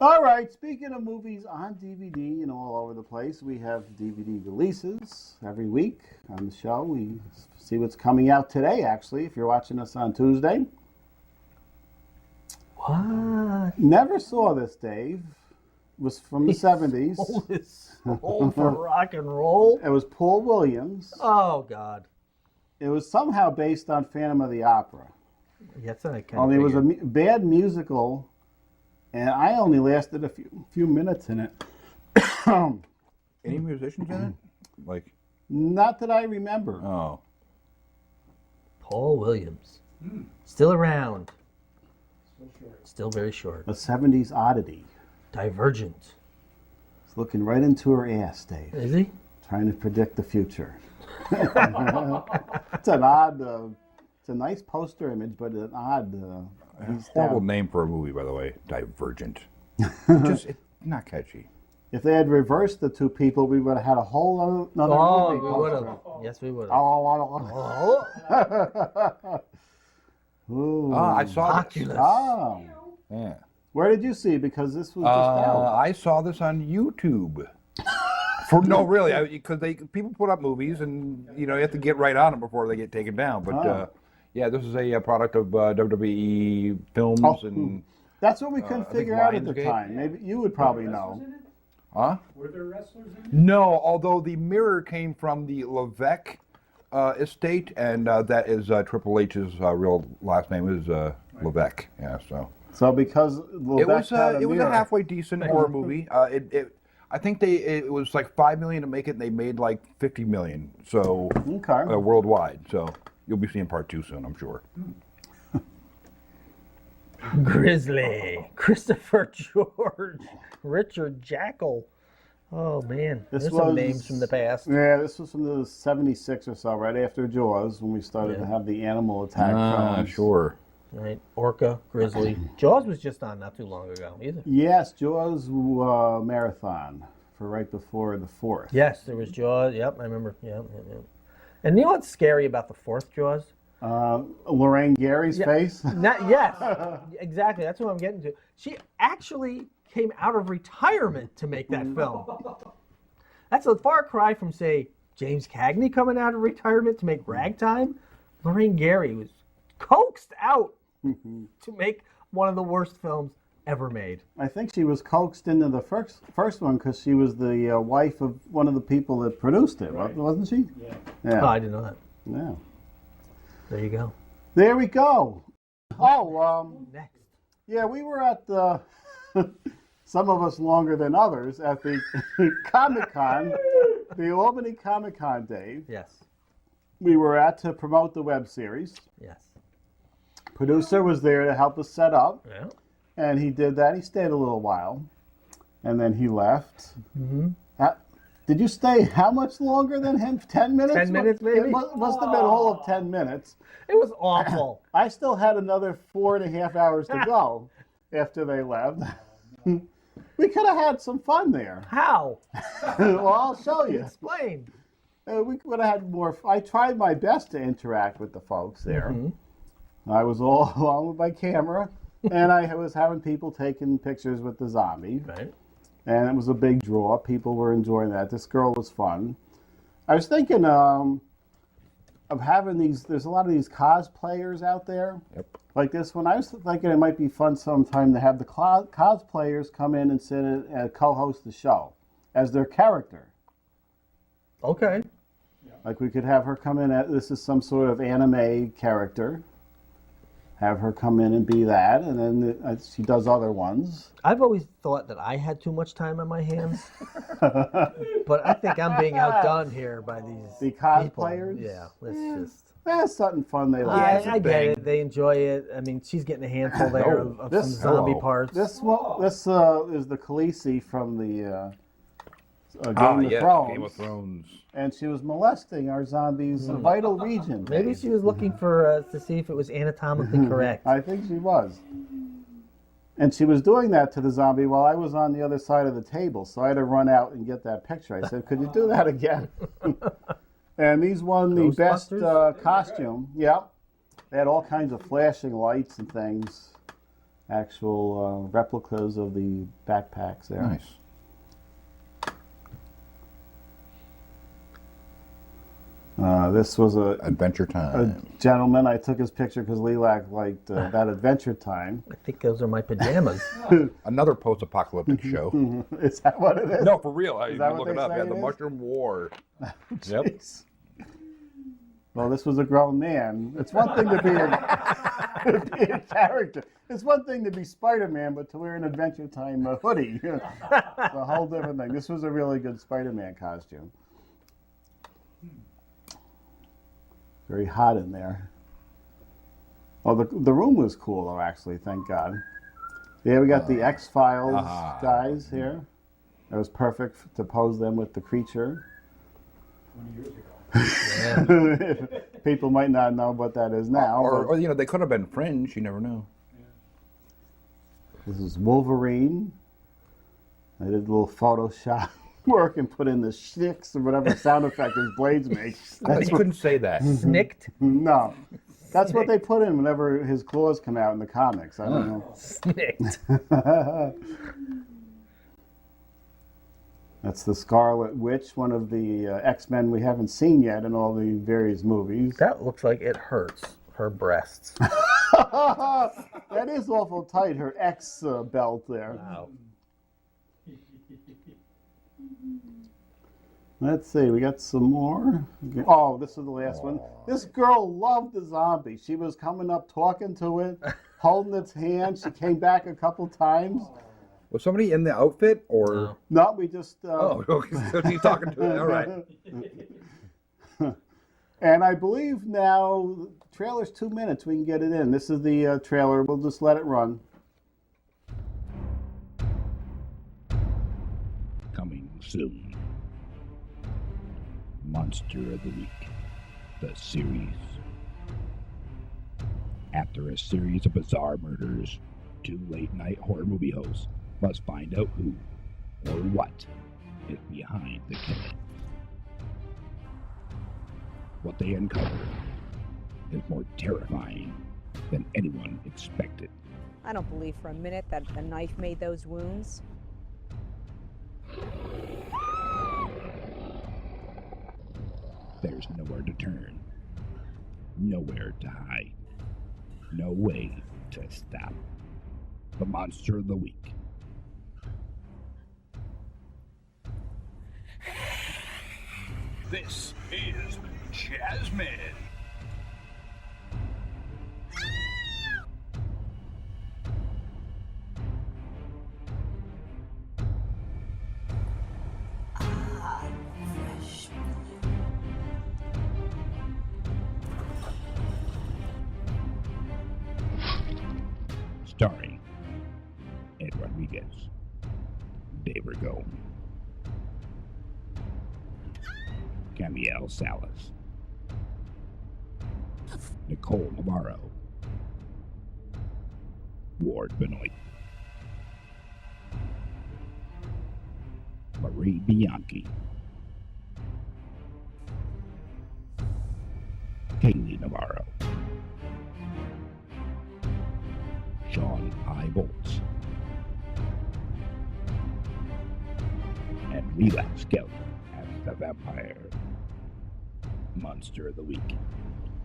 All right, speaking of movies on DVD and all over the place, we have DVD releases every week on the show. We see what's coming out today, actually, if you're watching us on Tuesday. What? Never saw this, Dave. It was from the 70s. Sold his soul for rock and roll? It was Paul Williams. Oh, God. It was somehow based on Phantom of the Opera. Yes, I kind Only it was a bad musical, and I only lasted a few minutes in it. Any musicians in it? Like, Not that I remember. oh, Paul Williams. Still around. Still very short. A 70s oddity. Divergent. It's looking right into her ass, Dave. Is he? Trying to predict the future. It's an odd, it's a nice poster image, but an odd. He's horrible down. name for a movie, by the way. Divergent. It's not catchy. If they had reversed the two people, we would have had a whole another Oh, movie we would poster. have. Yes, we would have. Oh. Ooh. I saw this. Oculus. Oh. Yeah. Where did you see? Because this was just out. I saw this on YouTube. Really, because people put up movies, and you have to get right on them before they get taken down. But yeah, this is a product of WWE Films, and That's what we couldn't figure out at the Lionsgate. time. Maybe you would probably know. huh? Were there wrestlers in it? No, although the mirror came from the Levesque estate, and that is Triple H's real last name is Levesque. Yeah, so. So because It Levesque had was a mirror- halfway decent horror movie. I think it was like $5 million to make it, and they made like $50 million. So Okay. worldwide. So you'll be seeing part 2 soon, I'm sure. Grizzly. Christopher George. Richard Jackal. Oh, man. This There's some was- names from the past. Yeah, this was from the 76 or so, right after Jaws, when we started to have the animal attack films. Sure. Right? Orca, Grizzly. Jaws was just on not too long ago, either. Yes, Jaws marathon for right before the 4th. Yes, there was Jaws. Yep, I remember. Yep. And you know what's scary about the fourth Jaws? Lorraine Gary's face. Yes, exactly. That's what I'm getting to. She actually came out of retirement to make that film. That's a far cry from, say, James Cagney coming out of retirement to make Ragtime. Lorraine Gary was coaxed out to make one of the worst films ever made. I think she was coaxed into the first one because she was the wife of one of the people that produced it, wasn't she? Yeah. Oh, I didn't know that. Yeah. There you go. There we go. Oh, Next. yeah, we were at the, some of us longer than others, at the Comic Con, the Albany Comic Con, Dave. Yes. We were at to promote the web series. Yes. Producer was there to help us set up, Yeah. and he did that. He stayed a little while, and then he left. Mm-hmm. Did you stay how much longer than him? 10 minutes? 10 minutes, maybe? It must have been all of 10 minutes. It was awful. I still had another 4.5 hours to go after they left. We could have had some fun there. How? Well, I'll show you. Explain. We would have had more. I tried my best to interact with the folks there. I was all along with my camera, and I was having people taking pictures with the zombie. Right. And it was a big draw. People were enjoying that. This girl was fun. I was thinking of having these. There's a lot of these cosplayers out there. Yep. Like this one. I was thinking it might be fun sometime to have the cosplayers come in and sit and co-host the show as their character. Okay. Like we could have her come in. This is some sort of anime character. Have her come in and be that, and then she does other ones. I've always thought that I had too much time on my hands, but I think I'm being outdone here by these The people. cosplayers? Yeah, let's just. That's something fun they like. I get it. They enjoy it. I mean, she's getting a handful there of some this- zombie hello. parts. This is the Khaleesi from the Game of Thrones. Game of Thrones. And she was molesting our zombies' vital region. Maybe she was looking for to see if it was anatomically correct. I think she was. And she was doing that to the zombie while I was on the other side of the table, so I had to run out and get that picture. I said, could you do that again? And these won the best Ghostbusters? costume. Yeah. They had all kinds of flashing lights and things. actual replicas of the backpacks there. Nice. This was Adventure a Time. gentleman. I took his picture because Lilac liked that Adventure Time. I think those are my pajamas. Another post-apocalyptic show. Is that what it is? No, for real. Is You that can what look it they up. say Yeah, it the is? Mushroom War. Yep. Jeez. Well, this was a grown man. It's one thing to be a character. It's one thing to be Spider-Man, but to wear an Adventure Time hoodie, it's a whole different thing. This was a really good Spider-Man costume. Very hot in there. Well, the room was cool, though, actually, thank God. Yeah, we got the X-Files guys here. It was perfect to pose them with the creature. 20 years ago. People might not know what that is now. Or you know, they could have been Fringe. You never know. This is Wolverine. I did a little Photoshop work and put in the shnicks or whatever sound effect his blades make. You couldn't say that. Snicked? No. That's what they put in whenever his claws come out in the comics. I don't know. Snicked. That's the Scarlet Witch, one of the X-Men we haven't seen yet in all the various movies. That looks like it hurts her breasts. That is awful tight, her X belt there. Wow. Let's see, we got some more. Oh, this is the last one. This girl loved the zombie. She was coming up talking to it, holding its hand. She came back a couple times. Was somebody in the outfit or? No, we just... Oh, okay. So she's talking to it. All right. And I believe now, the trailer's 2 minutes. We can get it in. This is the trailer. We'll just let it run. Coming soon. Monster of the Week, the series. After a series of bizarre murders, 2 late-night horror movie hosts must find out who or what is behind the killing. What they uncover is more terrifying than anyone expected. I don't believe for a minute that the knife made those wounds. There's nowhere to turn, nowhere to hide, no way to stop the Monster of the Week. This is Jasmine. Starring Ed Rodriguez, Dave Ragone, Camiel Salas, Nicole Navarro, Ward Benoit, Marie Bianchi, Kaylee Navarro, Sean I. Bolts, and Lilac Skelton as the vampire. Monster of the Week.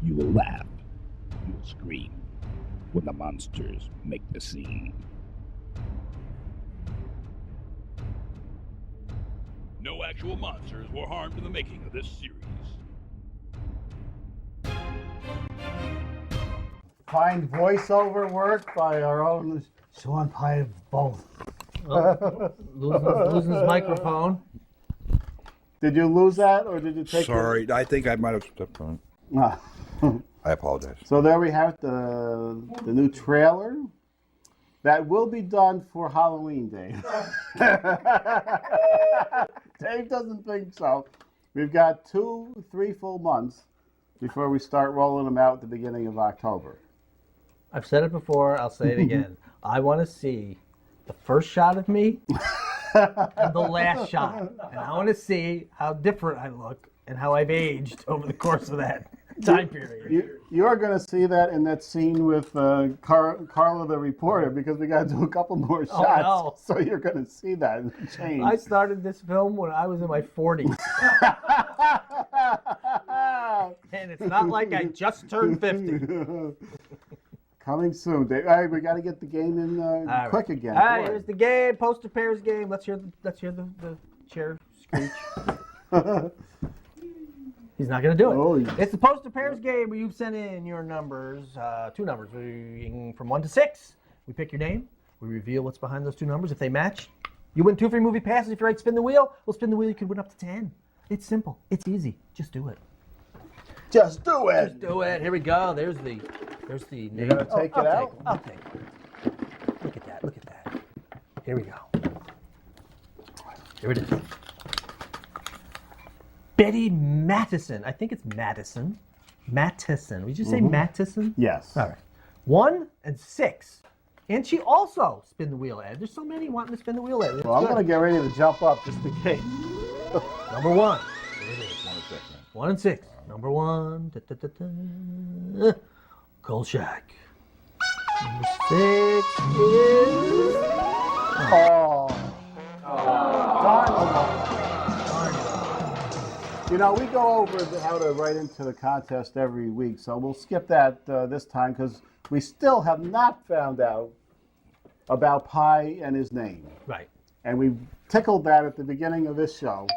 You will laugh, you will scream when the monsters make the scene. No actual monsters were harmed in the making of this series. Fine voiceover work by our own Sean Pye Bolt. Losing his microphone. Did you lose that, or did you take Sorry, I think I might have stepped on it. Ah. I apologize. So there we have the new trailer. That will be done for Halloween Day. Dave doesn't think so. We've got 3 full months before we start rolling them out at the beginning of October. I've said it before, I'll say it again. I want to see the first shot of me and the last shot. And I want to see how different I look and how I've aged over the course of that. time period. You're going to see that in that scene with Carla the reporter, because we got to do a couple more shots. Oh, no. So you're going to see that change. I started this film when I was in my 40s. And it's not like I just turned 50. Coming soon, Dave. All right, we got to get the game in quick again. All right, Boy. here's the game, poster pairs game. Let's hear the chair screech. He's not going to do it. Oh, yes. It's the poster pairs game where you've sent in your numbers, 2 numbers, from 1 to 6. We pick your name. We reveal what's behind those 2 numbers. If they match, you win 2 free movie passes. If you're right, spin the wheel. We'll spin the wheel. You can win up to 10. It's simple. It's easy. Just do it. Just do it. Just do it. Here we go. There's the name. You're going to take it out? I'll take it. Look at that. Look at that. Here we go. Here it is. Betty Mattison. I think it's Madison. Mattison. Would you say Mattison? Yes. All right. 1 and 6. And she also spin the wheel, Ed. There's so many wanting to spin the wheel, Ed. Well, I'm going to get ready to jump up just in case. Number 1. Here it is. 1 and 6, man. 1 and 6. Number 1. Da, da, da, da. Kolchak. Number 6 is... Oh. Darn it. You know, we go over how to write into the contest every week, so we'll skip that this time because we still have not found out about Pi and his name. Right. And we tickled that at the beginning of this show.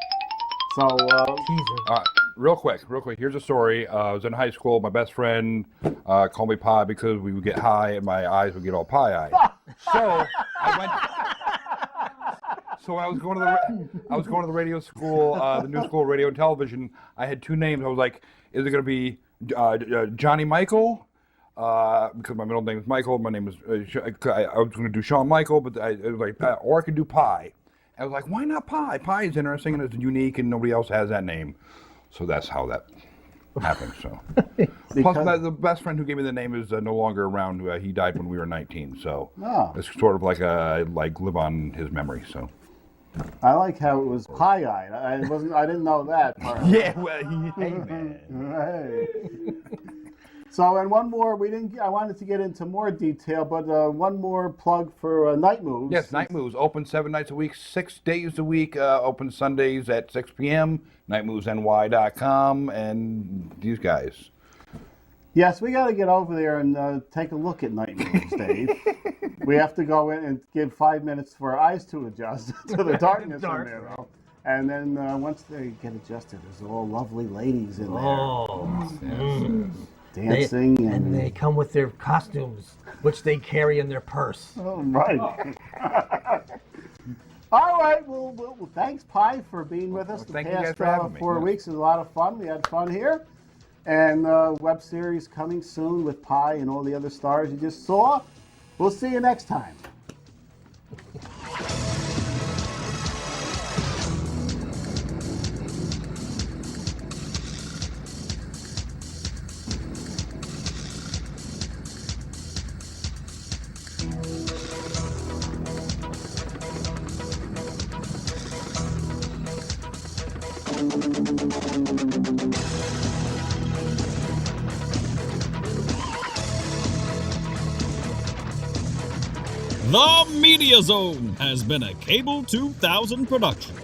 So, Teaser. All right, real quick. Here's a story. I was in high school. My best friend called me Pi because we would get high and my eyes would get all pie-eyed. So I went. So when I was going to the radio school, the new school of radio and television. I had 2 names. I was like, is it going to be Johnny Michael? Because my middle name is Michael. My name is. I was going to do Shawn Michael, but it was like, or I could do Pi. I was like, why not Pi? Pi is interesting and it's unique, and nobody else has that name. So that's how that happened. So, plus the best friend who gave me the name is no longer around. He died when we were 19. So it's sort of like live on his memory. So. I like how it was pie-eyed. I didn't know that part. Yeah, well, hey man. Hey. So, and one more. I wanted to get into more detail, but one more plug for Night Moves. Yes, Night Moves open 7 nights a week, 6 days a week. Open Sundays at 6 p.m. NightMovesNY.com and these guys. Yes, we got to get over there and take a look at Night Moves, Dave. We have to go in and give 5 minutes for our eyes to adjust to the darkness in there. And then once they get adjusted, there's all lovely ladies in there. Oh. Dancing. And they come with their costumes, which they carry in their purse. Oh, right. All right. Well, thanks, Pi, for being with us the thank you guys past for having me. 4 weeks. It was a lot of fun. We had fun here. And web series coming soon with Pi and all the other stars you just saw. We'll see you next time. The Media Zone has been a Cable 2000 production.